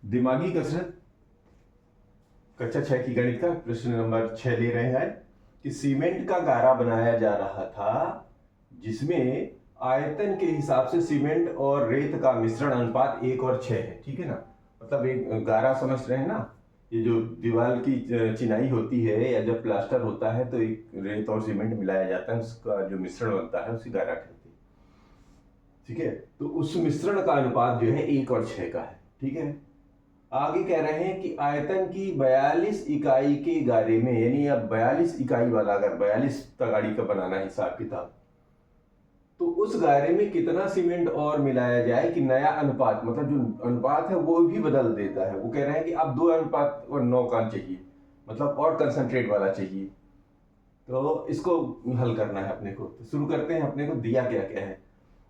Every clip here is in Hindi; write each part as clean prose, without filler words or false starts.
दिमागी कसरत कक्षा 6 की गणित का प्रश्न नंबर 6 ले रहे हैं कि सीमेंट का गारा बनाया जा रहा था जिसमें आयतन के हिसाब से सीमेंट और रेत का मिश्रण अनुपात 1 और 6 है। ठीक है ना। मतलब एक गारा समझ रहे हैं ना। ये जो दीवार की चिनाई होती है या जब प्लास्टर होता है तो एक रेत और सीमेंट मिलाया जाता है, उसका जो मिश्रण बनता है उसे गारा कहते हैं। ठीक है, तो उस मिश्रण का अनुपात जो है 1 और 6 का है। ठीक है, आगे कह रहे हैं कि आयतन की 42 इकाई के गारे में, यानी अब 42 इकाई वाला अगर 42 तगाड़ी का बनाना है हिसाब किताब, तो उस गारे में कितना सीमेंट और मिलाया जाए कि नया अनुपात, मतलब जो अनुपात है वो भी बदल देता है। वो कह रहे हैं कि अब 2:9 का चाहिए, मतलब और कंसंट्रेट वाला चाहिए। तो इसको हल करना है अपने को। तो शुरू करते हैं। अपने को दिया क्या क्या है।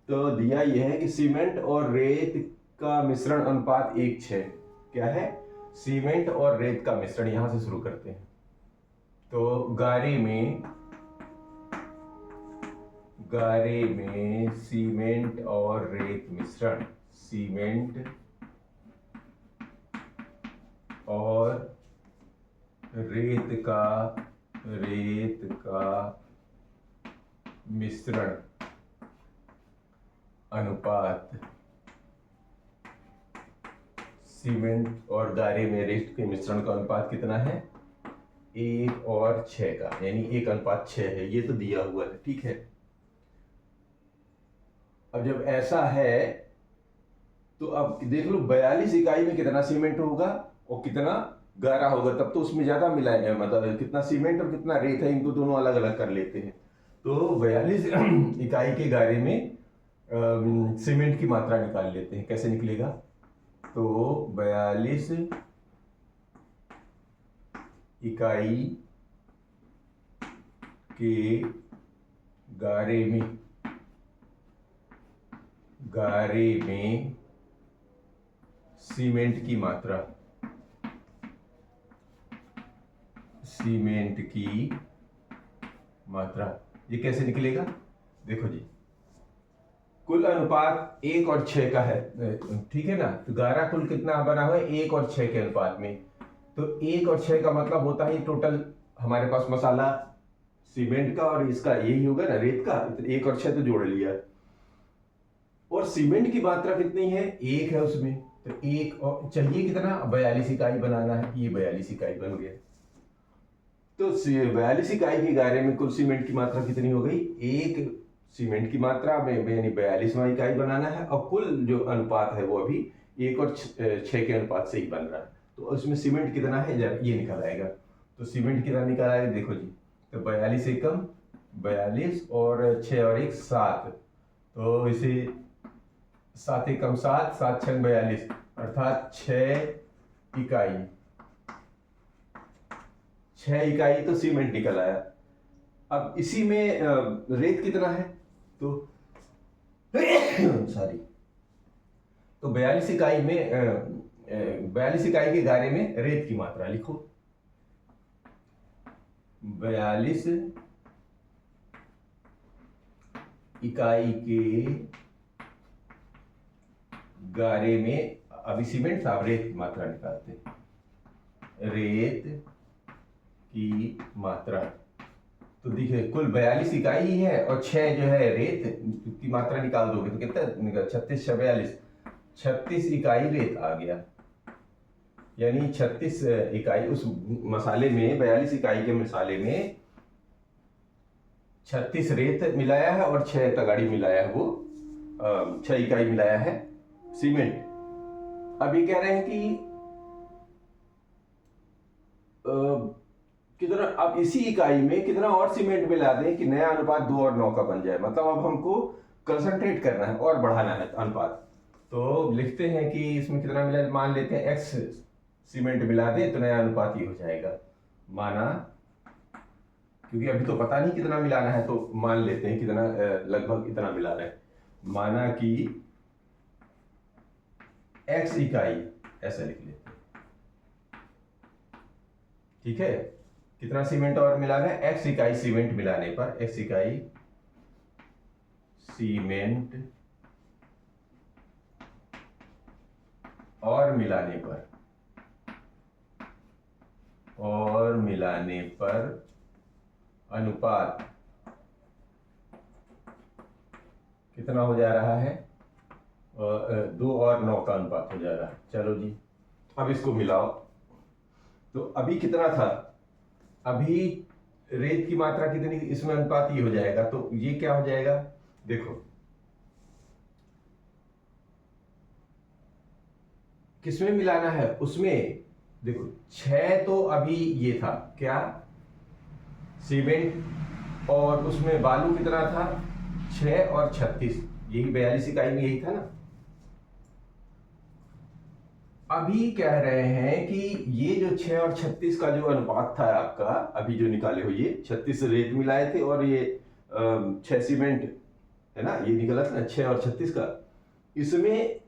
तो दिया यह है कि सीमेंट और रेत का मिश्रण अनुपात 1:6। क्या है? सीमेंट और रेत का मिश्रण। यहां से शुरू करते हैं। तो गारे में सीमेंट और रेत मिश्रण, सीमेंट और रेत का मिश्रण अनुपात, सीमेंट और गारे में रेत के मिश्रण का अनुपात कितना है? 1 और 6 का, यानी 1:6 है। ये तो दिया हुआ है। ठीक है, अब जब ऐसा है तो अब देख लो 42 इकाई में कितना सीमेंट होगा और कितना गारा होगा, तब तो उसमें ज्यादा मिलाएंगे। मतलब कितना सीमेंट और कितना रेत है, इनको दोनों अलग अलग कर लेते हैं। तो 42 इकाई के गारे में सीमेंट की मात्रा निकाल लेते हैं। कैसे निकलेगा? तो 42 इकाई के गारे में सीमेंट की मात्रा, ये कैसे निकलेगा? देखो जी, कुल अनुपात 1 और 6 का है। ठीक है ना। तो गारा कुल कितना बना हुआ है? 1 और 6 के अनुपात में। तो 1 और 6 का मतलब होता है टोटल हमारे पास मसाला सीमेंट का और इसका यही होगा ना, रेत का। तो 1 और 6 तो जोड़ लिया। और सीमेंट की मात्रा कितनी है? 1 है उसमें। तो 1 और चाहिए कितना? 42 इकाई बनाना है। ये 42 इकाई बन गया। तो 42 इकाई के गारे में कुल सीमेंट की मात्रा कितनी हो गई? 1 सीमेंट की मात्रा में यानी 42वां इकाई बनाना है, और कुल जो अनुपात है वो अभी 1 और 6 के अनुपात से ही बन रहा है। तो उसमें सीमेंट कितना है ये निकल आएगा। तो सीमेंट कितना निकल आएगा? देखो जी, तो 42 एकम 42 और 6 और 1 7, तो इसे 7 एकम 7, 7 6 42, अर्थात 6 इकाई तो सीमेंट निकल आया। अब इसी में रेत कितना है? तो सॉरी, तो 42 इकाई में 42 इकाई के गारे में रेत की मात्रा लिखो। 42 इकाई के गारे में, अभी सीमेंट था, अब रेत की मात्रा निकालते हैं। रेत की मात्रा तो देखिए कुल 42 इकाई है और 6 जो है रेत की मात्रा निकाल दोगे तो कितना? 36 42, 36 इकाई रेत आ गया। यानी 36 इकाई उस मसाले में, 42 इकाई के मसाले में 36 रेत मिलाया है और 6 तगाड़ी मिलाया है, वो 6 इकाई मिलाया है सीमेंट। अभी कह रहे हैं कि कितना, अब इसी इकाई में कितना और सीमेंट मिला दें कि नया अनुपात 2 और 9 का बन जाए। मतलब अब हमको कंसंट्रेट करना है और बढ़ाना है अनुपात। तो लिखते हैं कि इसमें कितना मिला, मान लेते हैं x सीमेंट मिला दें तो नया अनुपात ही हो जाएगा। माना, क्योंकि अभी तो पता नहीं कितना मिलाना है, तो मान लेते हैं कितना, लगभग इतना मिला रहे हैं। माना कि x इकाई, ऐसा लिख लेते हैं। ठीक है, कितना सीमेंट और मिलाना है? x इकाई सीमेंट मिलाने पर, x इकाई सीमेंट और मिलाने पर अनुपात कितना हो जा रहा है? 2 और 9 का अनुपात हो जा रहा है। चलो जी, अब इसको मिलाओ। तो अभी कितना था? अभी रेत की मात्रा कितनी, इसमें अनुपात ये हो जाएगा, तो ये क्या हो जाएगा? देखो किसमें मिलाना है, उसमें देखो 6 तो अभी ये था क्या, सीमेंट, और उसमें बालू कितना था? 6 और 36, यही 42 इकाई में यही था ना। अभी कह रहे हैं कि ये जो 6 और 36 का जो अनुपात था आपका, अभी जो निकाले हो, ये 36 रेत मिलाए थे और ये 6 सीमेंट है ना, ये निकला था ना 6 और 36 का। इसमें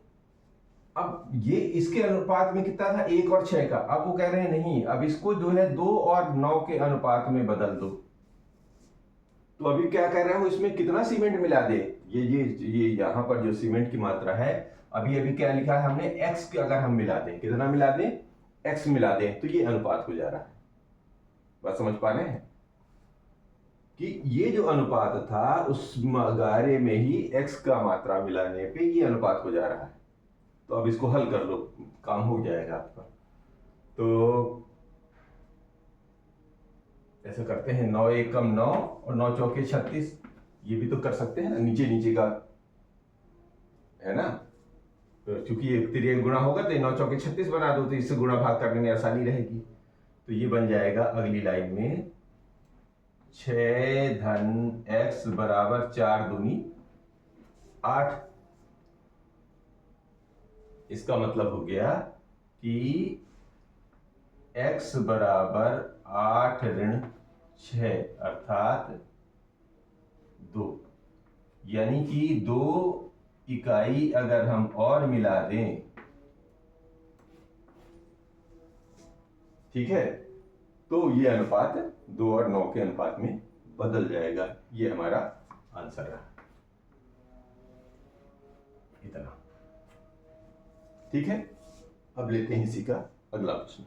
अब ये इसके अनुपात में कितना था? 1 और 6 का। अब वो कह रहे हैं नहीं, अब इसको जो है 2 और 9 के अनुपात में बदल दो। तो अभी क्या कह रहे हो, इसमें कितना सीमेंट मिला दे? ये यहां पर जो सीमेंट की मात्रा है, अभी अभी क्या लिखा है हमने, x के अगर हम मिला दें, कितना मिला दें? x मिला दें, तो ये अनुपात हो जा रहा है। बात समझ पा रहे हैं कि ये जो अनुपात था उस गारे में ही x का मात्रा मिलाने पे ये अनुपात हो जा रहा है। तो अब इसको हल कर लो, काम हो जाएगा आपका। तो ऐसा करते हैं, 9 एकम 9 और 9 चौके 36, ये भी तो कर सकते हैं ना, नीचे नीचे का है ना। तो चूंकि ये तिर्यक गुणा होगा तो 9 चौके 36 बना दो, तो इससे गुणा भाग करने में आसानी रहेगी। तो ये बन जाएगा अगली लाइन में 6 धन x बराबर 4 दूनी 8। इसका मतलब हो गया कि x बराबर 8 ऋण 6 अर्थात 2, यानी कि 2 इकाई अगर हम और मिला दें, ठीक है, तो ये अनुपात 2 और 9 के अनुपात में बदल जाएगा। ये हमारा आंसर रहा, इतना। ठीक है, अब लेते हैं इसी का अगला प्रश्न।